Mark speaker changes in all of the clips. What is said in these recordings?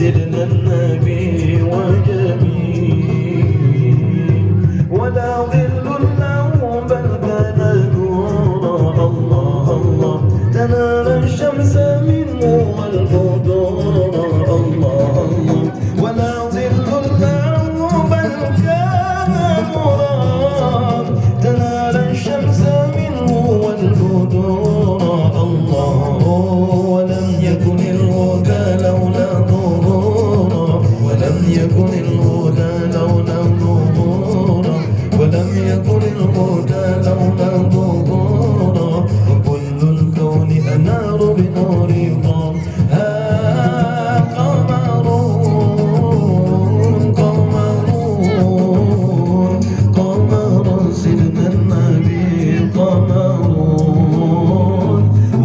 Speaker 1: سيدنا النبي وجميل ولا ظل له بل كان نورا الله الله تنال الشمس منه والبدور الله الله ولا ظل له بل كان نورا تنال الشمس منه والبدور الله ولم يكن الهدى لولا ظهورا ولم يكن الهدى لولا ظهورا ولم يكن الهدى لولا ظهورا وكل الكون أنار بنور الله قمرون قمرون قمر سيدنا النبي قمرون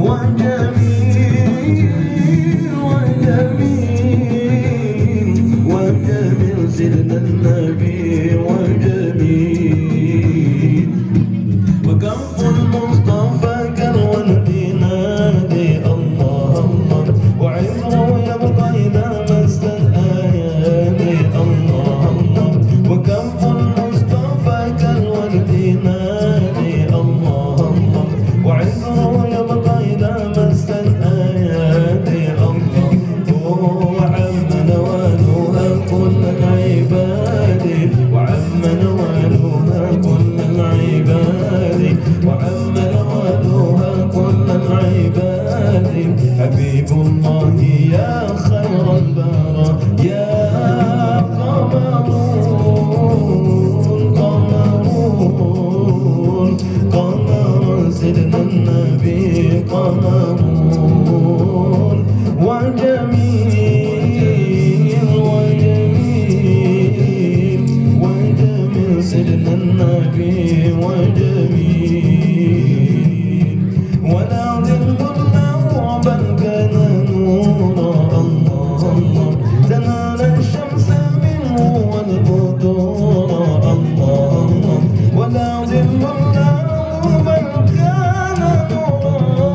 Speaker 1: وجميل وجميل وجميل سيدنا النبي وجميل وكف المصطفى كالورد نادي الله الله وعطره يبقى إذا مس الأيادي الله الله وكف المصطفى كالورد نادي الله الله وعطره يبقى إذا مس الأيادي الله وعم نوالها كل العباد وعم نوالها كل العباد وعم نوالها كل العباد حبيب الله يا خير البرى يا قمرون قمرون قمر سيدنا النبي قمرون وجميل وجميل وجميل سيدنا النبي وجميل ولا ظل له بل كان نورا الله الله تنال الشمس منه والبدور الله الله ولا ظل له بل كان نورا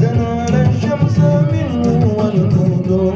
Speaker 1: تنال الشمس منه والبدور